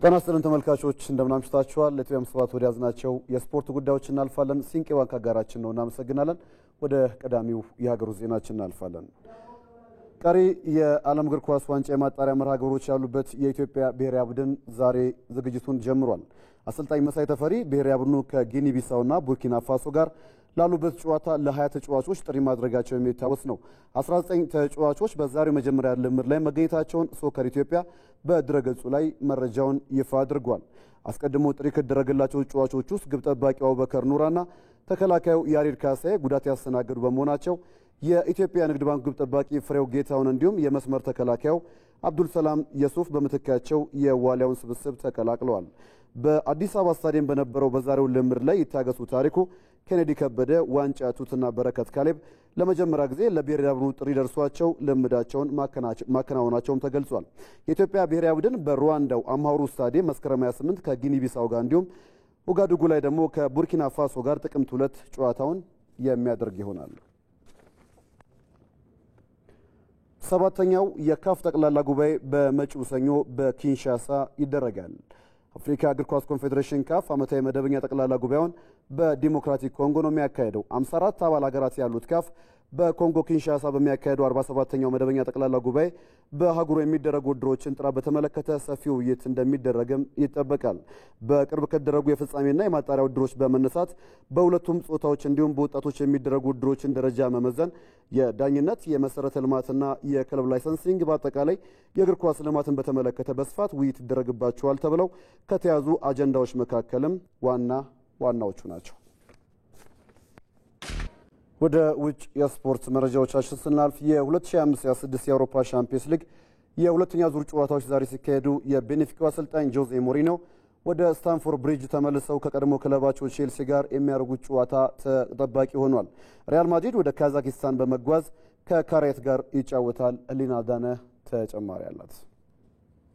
ጤና ይስጥልን ተመልካቾች እንደምን አምሽታችኋል። ለኢትዮጵያ መስዋዕት ወደ ያዝናቸው የስፖርት ጉዳዮች እናልፋለን። ሲንቄ ባንክ አጋራችን ነው፣ እናመሰግናለን። ወደ ቀዳሚው የሀገር ዜናችን እናልፋለን። ቀሪ የዓለም እግር ኳስ ዋንጫ የማጣሪያ መርሃ ግብሮች ያሉበት የኢትዮጵያ ብሔራዊ ቡድን ዛሬ ዝግጅቱን ጀምሯል። አሰልጣኝ መሳይ ተፈሪ ብሔራዊ ቡድኑ ከጊኒ ቢሳውና ቡርኪና ፋሶ ጋር ላሉበት ጨዋታ ለ20 ተጫዋቾች ጥሪ ማድረጋቸው የሚታወስ ነው። 19 ተጫዋቾች በዛሬው መጀመሪያ ልምምድ ላይ መገኘታቸውን ሶከር ኢትዮጵያ በድረገጹ ላይ መረጃውን ይፋ አድርጓል። አስቀድሞ ጥሪ ከደረገላቸው ተጫዋቾች ውስጥ ግብ ጠባቂው አቡበከር ኑራና ተከላካዩ ያሬድ ካሳዬ ጉዳት ያስተናገዱ በመሆናቸው የኢትዮጵያ ንግድ ባንክ ግብ ጠባቂ ፍሬው ጌታውን እንዲሁም የመስመር ተከላካዩ አብዱል ሰላም የሱፍ በመተካቸው የዋሊያውን ስብስብ ተቀላቅለዋል። በአዲስ አበባ ስታዲየም በነበረው በዛሬው ልምምድ ላይ ይታገሱ ታሪኩ፣ ኬኔዲ ከበደ፣ ዋንጫ ቱትና በረከት ካሌብ ለመጀመሪያ ጊዜ ለብሔራዊ ቡድኑ ጥሪ ደርሷቸው ልምዳቸውን ማከናወናቸውም ተገልጿል። የኢትዮጵያ ብሔራዊ ቡድን በሩዋንዳው አምሃሩ ስታዲየም መስከረም 28 ከጊኒ ቢሳው ጋር እንዲሁም ኡጋዱጉ ላይ ደግሞ ከቡርኪና ፋሶ ጋር ጥቅምት 2 ጨዋታውን የሚያደርግ ይሆናል። ሰባተኛው የካፍ ጠቅላላ ጉባኤ በመጪው ሰኞ በኪንሻሳ ይደረጋል። አፍሪካ እግር ኳስ ኮንፌዴሬሽን ካፍ ዓመታዊ መደበኛ ጠቅላላ ጉባኤውን በዲሞክራቲክ ኮንጎ ነው የሚያካሄደው። 54 አባል ሀገራት ያሉት ካፍ በኮንጎ ኪንሻሳ በሚያካሄደው 47ኛው መደበኛ ጠቅላላ ጉባኤ በአህጉሩ የሚደረጉ ውድድሮችን ጥራት በተመለከተ ሰፊ ውይይት እንደሚደረግም ይጠበቃል። በቅርብ ከደረጉ የፍጻሜና የማጣሪያ ውድድሮች በመነሳት በሁለቱም ጾታዎች እንዲሁም በወጣቶች የሚደረጉ ውድድሮችን ደረጃ መመዘን፣ የዳኝነት፣ የመሰረተ ልማትና የክለብ ላይሰንሲንግ በአጠቃላይ የእግር ኳስ ልማትን በተመለከተ በስፋት ውይይት ይደረግባቸዋል ተብለው ከተያዙ አጀንዳዎች መካከልም ዋናዎቹ ናቸው። ወደ ውጭ የስፖርት መረጃዎቻችን ስናልፍ የ2025-26 የአውሮፓ ሻምፒዮንስ ሊግ የሁለተኛ ዙር ጨዋታዎች ዛሬ ሲካሄዱ የቤኔፊካው አሰልጣኝ ጆዜ ሞሪኒዮ ወደ ስታንፎርድ ብሪጅ ተመልሰው ከቀድሞ ክለባቸው ቼልሲ ጋር የሚያደርጉት ጨዋታ ተጠባቂ ሆኗል። ሪያል ማድሪድ ወደ ካዛኪስታን በመጓዝ ከካሬት ጋር ይጫወታል። ህሊና ዳነ ተጨማሪ አላት።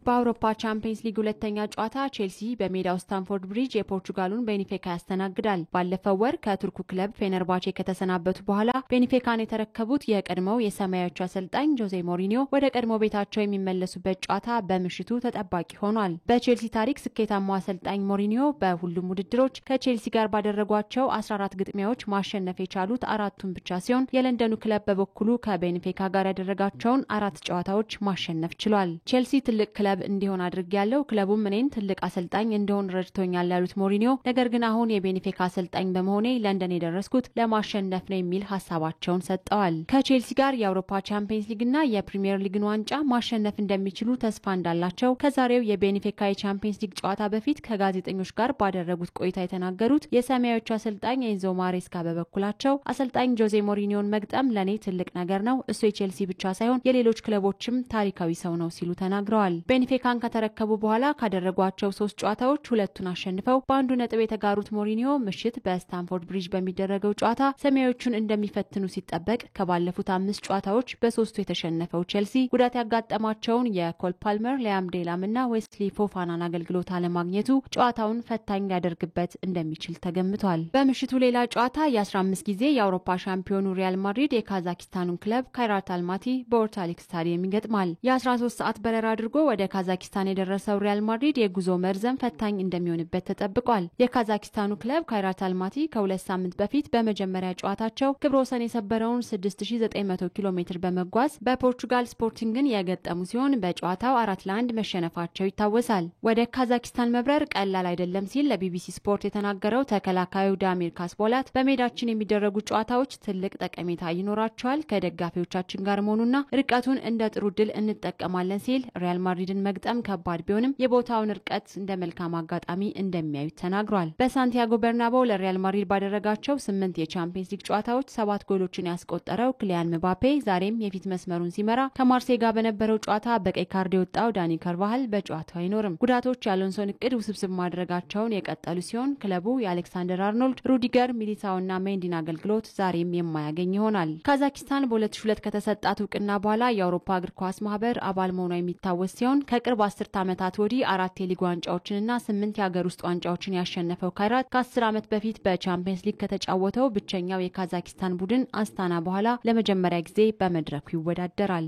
በአውሮፓ ቻምፒየንስ ሊግ ሁለተኛ ጨዋታ ቼልሲ በሜዳው ስታንፎርድ ብሪጅ የፖርቹጋሉን ቤኒፊካ ያስተናግዳል። ባለፈው ወር ከቱርኩ ክለብ ፌነርባቼ ከተሰናበቱ በኋላ ቤኒፊካን የተረከቡት የቀድሞው የሰማያዊዎቹ አሰልጣኝ ጆዜ ሞሪኒዮ ወደ ቀድሞ ቤታቸው የሚመለሱበት ጨዋታ በምሽቱ ተጠባቂ ሆኗል። በቼልሲ ታሪክ ስኬታማው አሰልጣኝ ሞሪኒዮ በሁሉም ውድድሮች ከቼልሲ ጋር ባደረጓቸው 14 ግጥሚያዎች ማሸነፍ የቻሉት አራቱን ብቻ ሲሆን የለንደኑ ክለብ በበኩሉ ከቤኒፊካ ጋር ያደረጋቸውን 4 ጨዋታዎች ማሸነፍ ችሏል። ቼልሲ ትልቅ ክለብ እንዲሆን አድርጌያለሁ፣ ክለቡም እኔን ትልቅ አሰልጣኝ እንደሆን ረድቶኛል ያሉት ሞሪኒዮ ነገር ግን አሁን የቤኒፊካ አሰልጣኝ በመሆኔ ለንደን የደረስኩት ለማሸነፍ ነው የሚል ሀሳባቸውን ሰጠዋል። ከቼልሲ ጋር የአውሮፓ ቻምፒየንስ ሊግና የፕሪሚየር ሊግን ዋንጫ ማሸነፍ እንደሚችሉ ተስፋ እንዳላቸው ከዛሬው የቤኒፊካ የቻምፒየንስ ሊግ ጨዋታ በፊት ከጋዜጠኞች ጋር ባደረጉት ቆይታ የተናገሩት የሰማያዊዎቹ አሰልጣኝ ኤንዞ ማሬስካ በበኩላቸው አሰልጣኝ ጆዜ ሞሪኒዮን መግጠም ለኔ ትልቅ ነገር ነው፣ እሱ የቼልሲ ብቻ ሳይሆን የሌሎች ክለቦችም ታሪካዊ ሰው ነው ሲሉ ተናግረዋል። ቤኒፊካን ከተረከቡ በኋላ ካደረጓቸው 3 ጨዋታዎች 2ቱን አሸንፈው በአንዱ ነጥብ የተጋሩት ሞሪኒዮ ምሽት በስታንፎርድ ብሪጅ በሚደረገው ጨዋታ ሰማያዊዎቹን እንደሚፈትኑ ሲጠበቅ ከባለፉት 5 ጨዋታዎች በ3ቱ የተሸነፈው ቼልሲ ጉዳት ያጋጠማቸውን የኮል ፓልመር፣ ሊያም ዴላምና ዌስሊ ፎፋናን አገልግሎት አለማግኘቱ ጨዋታውን ፈታኝ ሊያደርግበት እንደሚችል ተገምቷል። በምሽቱ ሌላ ጨዋታ የ15 ጊዜ የአውሮፓ ሻምፒዮኑ ሪያል ማድሪድ የካዛኪስታኑን ክለብ ካይራት አልማቲ በኦርታሊክ ስታዲየም ይገጥማል። የ13 ሰዓት በረራ አድርጎ ወደ ካዛኪስታን የደረሰው ሪያል ማድሪድ የጉዞ መርዘም ፈታኝ እንደሚሆንበት ተጠብቋል። የካዛኪስታኑ ክለብ ካይራት አልማቲ ከ2 ሳምንት በፊት በመጀመሪያ ጨዋታቸው ክብረ ወሰን የሰበረውን 6900 ኪሎ ሜትር በመጓዝ በፖርቹጋል ስፖርቲንግን የገጠሙ ሲሆን በጨዋታው 4-1 መሸነፋቸው ይታወሳል። ወደ ካዛኪስታን መብረር ቀላል አይደለም ሲል ለቢቢሲ ስፖርት የተናገረው ተከላካዩ ዳሚር ካስቦላት በሜዳችን የሚደረጉ ጨዋታዎች ትልቅ ጠቀሜታ ይኖራቸዋል፣ ከደጋፊዎቻችን ጋር መሆኑና ርቀቱን እንደ ጥሩ ድል እንጠቀማለን ሲል ሪያል ማድሪድን መግጠም ከባድ ቢሆንም የቦታውን ርቀት እንደ መልካም አጋጣሚ እንደሚያዩት ተናግሯል። በሳንቲያጎ በርናባው ለሪያል ማድሪድ ባደረጋቸው 8 የቻምፒየንስ ሊግ ጨዋታዎች 7 ጎሎችን ያስቆጠረው ክሊያን ምባፔ ዛሬም የፊት መስመሩን ሲመራ ከማርሴይ ጋር በነበረው ጨዋታ በቀይ ካርድ የወጣው ዳኒ ካርቫሃል በጨዋታው አይኖርም። ጉዳቶች የአሎንሶን እቅድ ውስብስብ ማድረጋቸውን የቀጠሉ ሲሆን ክለቡ የአሌክሳንደር አርኖልድ፣ ሩዲገር ሚሊታውና ሜንዲን አገልግሎት ዛሬም የማያገኝ ይሆናል። ካዛኪስታን በ2002 ከተሰጣት እውቅና በኋላ የአውሮፓ እግር ኳስ ማህበር አባል መሆኗ የሚታወስ ሲሆን ከቅርብ 10 ዓመታት ወዲህ 4 የሊግ ዋንጫዎችንና 8 የሀገር ውስጥ ዋንጫዎችን ያሸነፈው ካይራት ከ10 ዓመት በፊት በቻምፒየንስ ሊግ ከተጫወተው ብቸኛው የካዛኪስታን ቡድን አስታና በኋላ ለመጀመሪያ ጊዜ በመድረኩ ይወዳደራል።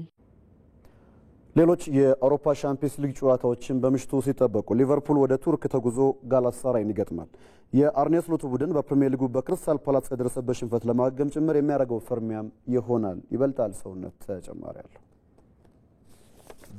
ሌሎች የአውሮፓ ሻምፒየንስ ሊግ ጨዋታዎችን በምሽቱ ሲጠበቁ ሊቨርፑል ወደ ቱርክ ተጉዞ ጋላታሳራይን ይገጥማል። የአርኔ ስሎት ቡድን በፕሪሚየር ሊጉ በክሪስታል ፓላስ ከደረሰበት ሽንፈት ለማገገም ጭምር የሚያደርገው ፍርሚያም ይሆናል። ይበልጣል ሰውነት ተጨማሪ አለው።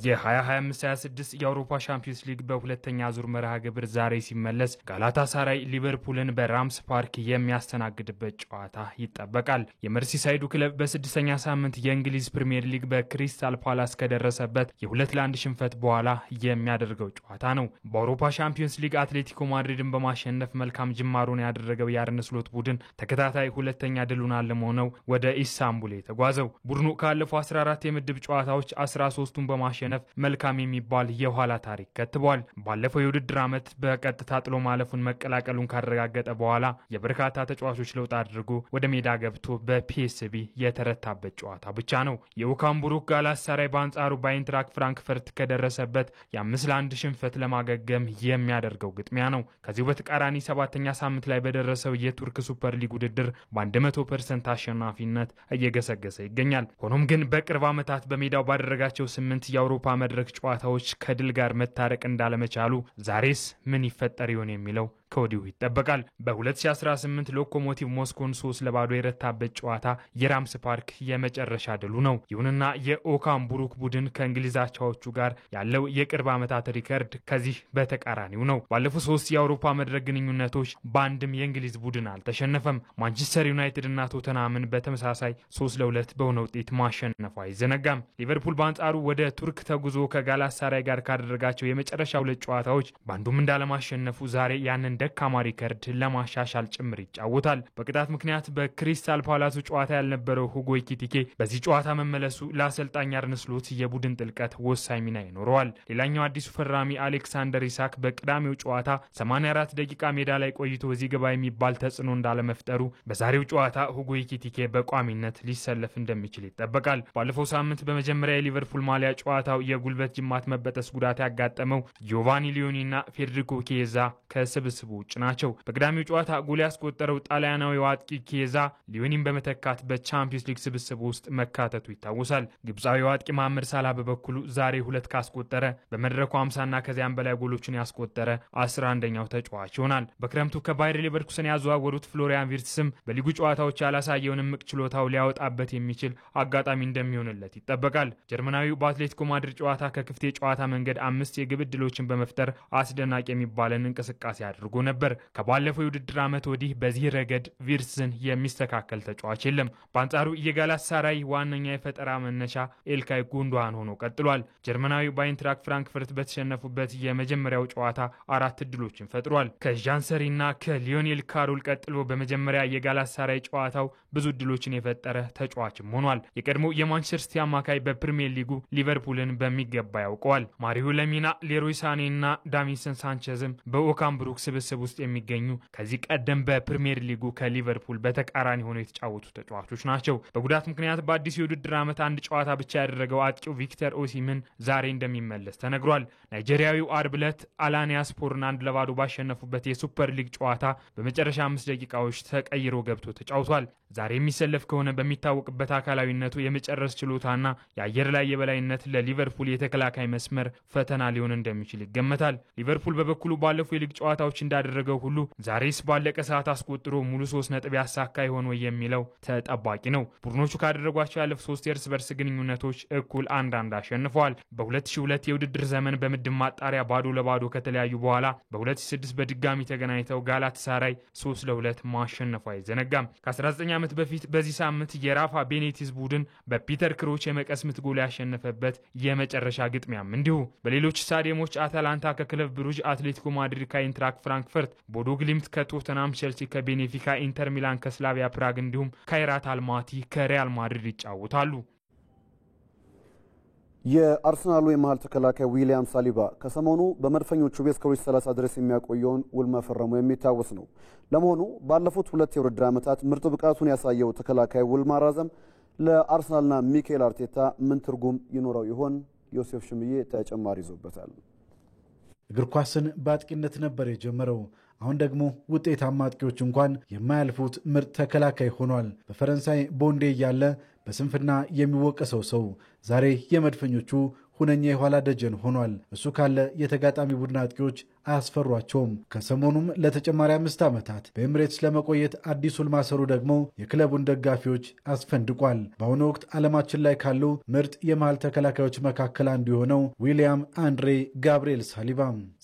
የ2025-26 የአውሮፓ ሻምፒዮንስ ሊግ በሁለተኛ ዙር መርሃ ግብር ዛሬ ሲመለስ ጋላታሳራይ ሊቨርፑልን በራምስ ፓርክ የሚያስተናግድበት ጨዋታ ይጠበቃል። የመርሲሳይዱ ክለብ በስድስተኛ ሳምንት የእንግሊዝ ፕሪሚየር ሊግ በክሪስታል ፓላስ ከደረሰበት የ2-1 ሽንፈት በኋላ የሚያደርገው ጨዋታ ነው። በአውሮፓ ሻምፒዮንስ ሊግ አትሌቲኮ ማድሪድን በማሸነፍ መልካም ጅማሮን ያደረገው የአርነ ስሎት ቡድን ተከታታይ ሁለተኛ ድሉን አልሞ ነው ወደ ኢስታንቡል የተጓዘው። ቡድኑ ካለፈው 14 የምድብ ጨዋታዎች 13ቱን በማሸነፍ መልካም የሚባል የኋላ ታሪክ ከትቧል። ባለፈው የውድድር ዓመት በቀጥታ ጥሎ ማለፉን መቀላቀሉን ካረጋገጠ በኋላ የበርካታ ተጫዋቾች ለውጥ አድርጎ ወደ ሜዳ ገብቶ በፒኤስቪ የተረታበት ጨዋታ ብቻ ነው። የኦካምቡሩክ ጋላታሳራይ በአንጻሩ በአይንትራክ ፍራንክፈርት ከደረሰበት የ5-1 ሽንፈት ለማገገም የሚያደርገው ግጥሚያ ነው። ከዚሁ በተቃራኒ ሰባተኛ ሳምንት ላይ በደረሰው የቱርክ ሱፐር ሊግ ውድድር በ100% አሸናፊነት እየገሰገሰ ይገኛል። ሆኖም ግን በቅርብ ዓመታት በሜዳው ባደረጋቸው 8 የአውሮፓ መድረክ ጨዋታዎች ከድል ጋር መታረቅ እንዳለመቻሉ ዛሬስ ምን ይፈጠር ይሆን የሚለው ከወዲሁ ይጠበቃል። በ2018 ሎኮሞቲቭ ሞስኮን 3-0 የረታበት ጨዋታ የራምስ ፓርክ የመጨረሻ ድሉ ነው። ይሁንና የኦካምቡሩክ ቡድን ከእንግሊዝ አቻዎቹ ጋር ያለው የቅርብ ዓመታት ሪከርድ ከዚህ በተቃራኒው ነው። ባለፉት 3 የአውሮፓ መድረክ ግንኙነቶች በአንድም የእንግሊዝ ቡድን አልተሸነፈም። ማንቸስተር ዩናይትድ እና ቶተንሃምን በተመሳሳይ 3-2 በሆነ ውጤት ማሸነፉ አይዘነጋም። ሊቨርፑል በአንጻሩ ወደ ቱርክ ተጉዞ ከጋላታሳራይ ጋር ካደረጋቸው የመጨረሻ 2 ጨዋታዎች በአንዱም እንዳለማሸነፉ ዛሬ ያንን ደካማ ሪከርድ ለማሻሻል ጭምር ይጫወታል። በቅጣት ምክንያት በክሪስታል ፓላሱ ጨዋታ ያልነበረው ሁጎ ኤኪቲኬ በዚህ ጨዋታ መመለሱ ለአሰልጣኝ አርነ ስሎት የቡድን ጥልቀት ወሳኝ ሚና ይኖረዋል። ሌላኛው አዲሱ ፈራሚ አሌክሳንደር ኢሳክ በቅዳሜው ጨዋታ 84 ደቂቃ ሜዳ ላይ ቆይቶ እዚህ ገባ የሚባል ተጽዕኖ እንዳለመፍጠሩ በዛሬው ጨዋታ ሁጎ ኤኪቲኬ በቋሚነት ሊሰለፍ እንደሚችል ይጠበቃል። ባለፈው ሳምንት በመጀመሪያ የሊቨርፑል ማሊያ ጨዋታው የጉልበት ጅማት መበጠስ ጉዳት ያጋጠመው ጆቫኒ ሊዮኒና ፌዴሪኮ ኬዛ ከስብስቡ ውጭ ናቸው። በቅዳሜው ጨዋታ ጎል ያስቆጠረው ጣሊያናዊው አጥቂ ኬዛ ሊዮኒን በመተካት በቻምፒየንስ ሊግ ስብስቡ ውስጥ መካተቱ ይታወሳል። ግብፃዊው አጥቂ መሐመድ ሳላህ በበኩሉ ዛሬ 2 ካስቆጠረ በመድረኩ 50ና ከዚያም በላይ ጎሎችን ያስቆጠረ 11ኛው ተጫዋች ይሆናል። በክረምቱ ከባየር ሌቨርኩሰን ያዘዋወሩት ፍሎሪያን ቪርትስም በሊጉ ጨዋታዎች ያላሳየውን እምቅ ችሎታው ሊያወጣበት የሚችል አጋጣሚ እንደሚሆንለት ይጠበቃል። ጀርመናዊው በአትሌቲኮ ማድሪድ ጨዋታ ከክፍት የጨዋታ መንገድ 5 የግብ ዕድሎችን በመፍጠር አስደናቂ የሚባልን እንቅስቃሴ አድርጎ ነበር። ከባለፈው የውድድር ዓመት ወዲህ በዚህ ረገድ ቪርትስን የሚስተካከል ተጫዋች የለም። በአንጻሩ የጋላታሳራይ ዋነኛ የፈጠራ መነሻ ኤልካይ ጉንዶሃን ሆኖ ቀጥሏል። ጀርመናዊው በአይንትራክ ፍራንክፈርት በተሸነፉበት የመጀመሪያው ጨዋታ 4 ዕድሎችን ፈጥሯል። ከዣንሰሪና ከሊዮኔል ካሮል ቀጥሎ በመጀመሪያ የጋላታሳራይ ጨዋታው ብዙ ዕድሎችን የፈጠረ ተጫዋችም ሆኗል። የቀድሞ የማንቸስተር ሲቲ አማካይ በፕሪሚየር ሊጉ ሊቨርፑልን በሚገባ ያውቀዋል። ማሪዮ ለሚና፣ ሌሮይ ሳኔና ዳቪንሰን ሳንቼዝም በኦካምቡሩክ ስብስብ ውስጥ የሚገኙ ከዚህ ቀደም በፕሪሚየር ሊጉ ከሊቨርፑል በተቃራኒ ሆነው የተጫወቱ ተጫዋቾች ናቸው። በጉዳት ምክንያት በአዲሱ የውድድር ዓመት 1 ጨዋታ ብቻ ያደረገው አጥቂው ቪክተር ኦሲምን ዛሬ እንደሚመለስ ተነግሯል። ናይጄሪያዊው አርብ ዕለት አላኒያ ስፖርን 1-0 ባሸነፉበት የሱፐር ሊግ ጨዋታ በመጨረሻ 5 ደቂቃዎች ተቀይሮ ገብቶ ተጫውቷል። ዛሬ የሚሰለፍ ከሆነ በሚታወቅበት አካላዊነቱ የመጨረስ ችሎታና የአየር ላይ የበላይነት ለሊቨርፑል የተከላካይ መስመር ፈተና ሊሆን እንደሚችል ይገመታል። ሊቨርፑል በበኩሉ ባለፉ የሊግ ጨዋታዎች እንዳደረገው ሁሉ ዛሬስ ባለቀ ሰዓት አስቆጥሮ ሙሉ 3 ነጥብ ያሳካ ይሆን ወይ የሚለው ተጠባቂ ነው። ቡድኖቹ ካደረጓቸው ያለፉ 3 የእርስ በርስ ግንኙነቶች እኩል 1-1 አሸንፈዋል። በ2002 የውድድር ዘመን በምድብ ማጣሪያ 0-0 ከተለያዩ በኋላ በ2006 በድጋሚ ተገናኝተው ጋላታሳራይ 3-2 ማሸነፉ አይዘነጋም። ከ19 ዓመት በፊት በዚህ ሳምንት የራፋ ቤኔቲዝ ቡድን በፒተር ክሮች የመቀስ ምት ጎል ያሸነፈበት የመጨረሻ ግጥሚያም እንዲሁ። በሌሎች ስታዲየሞች አታላንታ ከክለብ ብሩጅ፣ አትሌቲኮ ማድሪድ ከኢንትራክ ፍራንክፈርት፣ ቦዶ ግሊምት ከቶተናም፣ ቼልሲ ከቤኔፊካ፣ ኢንተር ሚላን ከስላቪያ ፕራግ እንዲሁም ካይራት አልማቲ ከሪያል ማድሪድ ይጫወታሉ። የአርሰናሉ የመሃል ተከላካይ ዊሊያም ሳሊባ ከሰሞኑ በመድፈኞቹ ቤት እስከ 30 ድረስ የሚያቆየውን ውል መፈረሙ የሚታወስ ነው። ለመሆኑ ባለፉት 2 የውድድር ዓመታት ምርጥ ብቃቱን ያሳየው ተከላካይ ውል ማራዘም ለአርሰናልና ሚኬል አርቴታ ምን ትርጉም ይኖረው ይሆን? ዮሴፍ ሽምዬ ተጨማሪ ይዞበታል። እግር ኳስን በአጥቂነት ነበር የጀመረው። አሁን ደግሞ ውጤታማ አጥቂዎች እንኳን የማያልፉት ምርጥ ተከላካይ ሆኗል። በፈረንሳይ ቦንዴ እያለ በስንፍና የሚወቀሰው ሰው ዛሬ የመድፈኞቹ ሁነኛ የኋላ ደጀን ሆኗል። እሱ ካለ የተጋጣሚ ቡድን አጥቂዎች አያስፈሯቸውም። ከሰሞኑም ለተጨማሪ 5 ዓመታት በኤምሬትስ ለመቆየት አዲስ ውል ማሰሩ ደግሞ የክለቡን ደጋፊዎች አስፈንድቋል። በአሁኑ ወቅት ዓለማችን ላይ ካሉ ምርጥ የመሃል ተከላካዮች መካከል አንዱ የሆነው ዊሊያም አንድሬ ጋብርኤል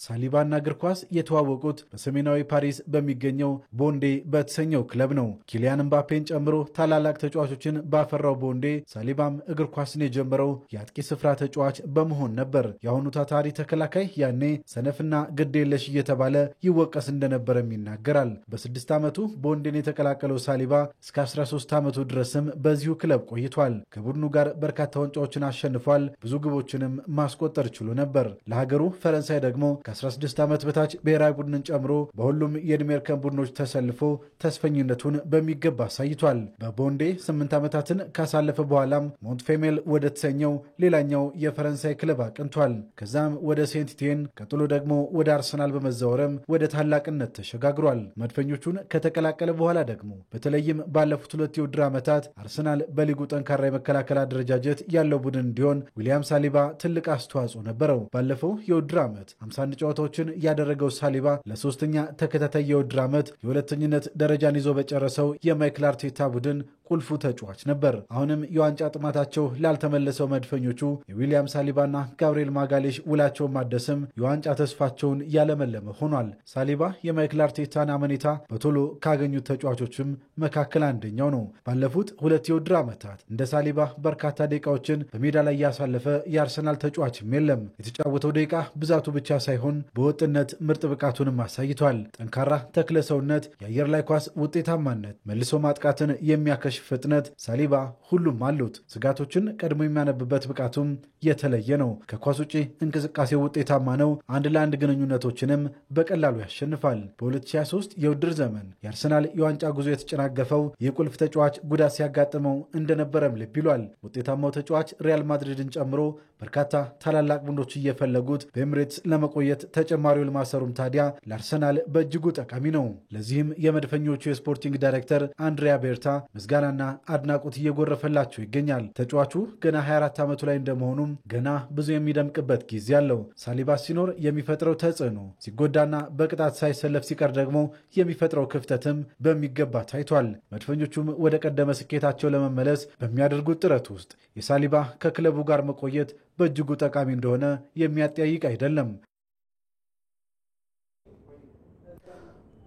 ሳሊባና እግር ኳስ የተዋወቁት በሰሜናዊ ፓሪስ በሚገኘው ቦንዴ በተሰኘው ክለብ ነው። ኪሊያን ምባፔን ጨምሮ ታላላቅ ተጫዋቾችን ባፈራው ቦንዴ ሳሊባም እግር ኳስን የጀመረው የአጥቂ ስፍራ ተጫዋች በመሆን ነበር። የአሁኑ ታታሪ ተከላካይ ያኔ ሰነፍና ግዴለሽ እየተባለ ይወቀስ እንደነበረም ይናገራል። በ6 ዓመቱ ቦንዴን የተቀላቀለው ሳሊባ እስከ 13 ዓመቱ ድረስም በዚሁ ክለብ ቆይቷል። ከቡድኑ ጋር በርካታ ዋንጫዎችን አሸንፏል። ብዙ ግቦችንም ማስቆጠር ችሎ ነበር። ለሀገሩ ፈረንሳይ ደግሞ ከ16 ዓመት በታች ብሔራዊ ቡድንን ጨምሮ በሁሉም የዕድሜ እርከን ቡድኖች ተሰልፎ ተስፈኝነቱን በሚገባ አሳይቷል። በቦንዴ 8 ዓመታትን ካሳለፈ በኋላም ሞንትፌሜል ወደ ተሰኘው ሌላኛው የፈረንሳይ ክለብ አቅንቷል። ከዛም ወደ ሴንቲቴን ቀጥሎ ደግሞ ወደ አርሰናል በመዛወርም ወደ ታላቅነት ተሸጋግሯል። መድፈኞቹን ከተቀላቀለ በኋላ ደግሞ በተለይም ባለፉት 2 የውድድር ዓመታት አርሰናል በሊጉ ጠንካራ የመከላከል አደረጃጀት ያለው ቡድን እንዲሆን ዊሊያም ሳሊባ ትልቅ አስተዋጽኦ ነበረው። ባለፈው የውድድር ዓመት 51 ጨዋታዎችን ያደረገው ሳሊባ ለሶስተኛ ተከታታይ የውድድር ዓመት የሁለተኝነት ደረጃን ይዞ በጨረሰው የማይክል አርቴታ ቡድን ቁልፉ ተጫዋች ነበር። አሁንም የዋንጫ ጥማታቸው ላልተመለሰው መድፈኞቹ የዊሊያም ሳሊባና ጋብርኤል ማጋሌሽ ውላቸውን ማደስም የዋንጫ ተስፋቸውን ያለመለመ ሆኗል። ሳሊባ የማይክል አርቴታን አመኔታ በቶሎ ካገኙት ተጫዋቾችም መካከል አንደኛው ነው። ባለፉት 2 የውድድር ዓመታት እንደ ሳሊባ በርካታ ደቂቃዎችን በሜዳ ላይ ያሳለፈ የአርሰናል ተጫዋችም የለም። የተጫወተው ደቂቃ ብዛቱ ብቻ ሳይሆን በወጥነት ምርጥ ብቃቱንም አሳይቷል። ጠንካራ ተክለ ሰውነት፣ የአየር ላይ ኳስ ውጤታማነት፣ መልሶ ማጥቃትን የሚያከሽ ፍጥነት ሳሊባ ሁሉም አሉት። ስጋቶችን ቀድሞ የሚያነብበት ብቃቱም የተለየ ነው። ከኳስ ውጪ እንቅስቃሴው ውጤታማ ነው። 1-1 ግንኙነቶችንም በቀላሉ ያሸንፋል። በ2023 የውድድር ዘመን የአርሰናል የዋንጫ ጉዞ የተጨናገፈው የቁልፍ ተጫዋች ጉዳት ሲያጋጥመው እንደነበረም ልብ ይሏል። ውጤታማው ተጫዋች ሪያል ማድሪድን ጨምሮ በርካታ ታላላቅ ቡድኖች እየፈለጉት በኤምሬትስ ለመቆየት ተጨማሪ ውል ማሰሩም ታዲያ ለአርሰናል በእጅጉ ጠቃሚ ነው። ለዚህም የመድፈኞቹ የስፖርቲንግ ዳይሬክተር አንድሪያ ቤርታ ምስጋናና አድናቆት እየጎረፈላቸው ይገኛል። ተጫዋቹ ገና 24 ዓመቱ ላይ እንደመሆኑም ገና ብዙ የሚደምቅበት ጊዜ አለው። ሳሊባ ሲኖር የሚፈጥረው ተጽዕኖ፣ ሲጎዳና በቅጣት ሳይሰለፍ ሲቀር ደግሞ የሚፈጥረው ክፍተትም በሚገባ ታይቷል። መድፈኞቹም ወደ ቀደመ ስኬታቸው ለመመለስ በሚያደርጉት ጥረት ውስጥ የሳሊባ ከክለቡ ጋር መቆየት በእጅጉ ጠቃሚ እንደሆነ የሚያጠያይቅ አይደለም።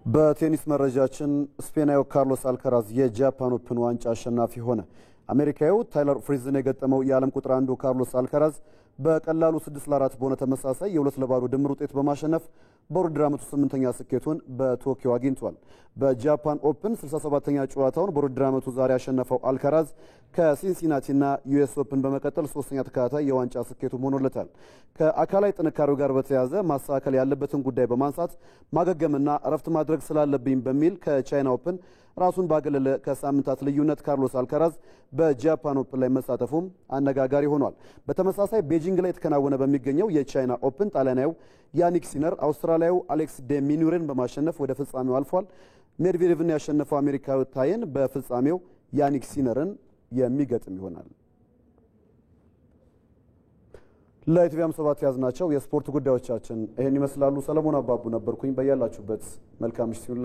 በቴኒስ መረጃችን ስፔናዊው ካርሎስ አልካራዝ የጃፓን ኦፕን ዋንጫ አሸናፊ ሆነ። አሜሪካዊው ታይለር ፍሪዝን የገጠመው የዓለም ቁጥር 1 ካርሎስ አልካራዝ በቀላሉ 6-4 በሆነ ተመሳሳይ የ2-0 ድምር ውጤት በማሸነፍ በውድድር ዓመቱ 8ኛ ስኬቱን በቶኪዮ አግኝቷል። በጃፓን ኦፕን 67ኛ ጨዋታውን በውድድር ዓመቱ ዛሬ ያሸነፈው አልካራዝ ከሲንሲናቲና ዩኤስ ኦፕን በመቀጠል 3ኛ ተከታታይ የዋንጫ ስኬቱም ሆኖለታል። ከአካላዊ ጥንካሬው ጋር በተያያዘ ማስተካከል ያለበትን ጉዳይ በማንሳት ማገገምና እረፍት ማድረግ ስላለብኝ በሚል ከቻይና ኦፕን ራሱን ባገለለ ከሳምንታት ልዩነት ካርሎስ አልካራዝ በጃፓን ኦፕን ላይ መሳተፉም አነጋጋሪ ሆኗል። በተመሳሳይ ቤጂንግ ላይ የተከናወነ በሚገኘው የቻይና ኦፕን ጣሊያናዊው ያኒክ ሲነር አውስትራሊያዊው አሌክስ ደ ሚኑሬን በማሸነፍ ወደ ፍጻሜው አልፏል። ሜድቬዴቭን ያሸነፈው አሜሪካዊ ታይን በፍጻሜው ያኒክ ሲነርን የሚገጥም ይሆናል። ለኢትዮጵያም 7 ያዝናቸው የስፖርት ጉዳዮቻችን ይሄን ይመስላሉ። ሰለሞን አባቡ ነበርኩኝ። በያላችሁበት መልካም ምሽት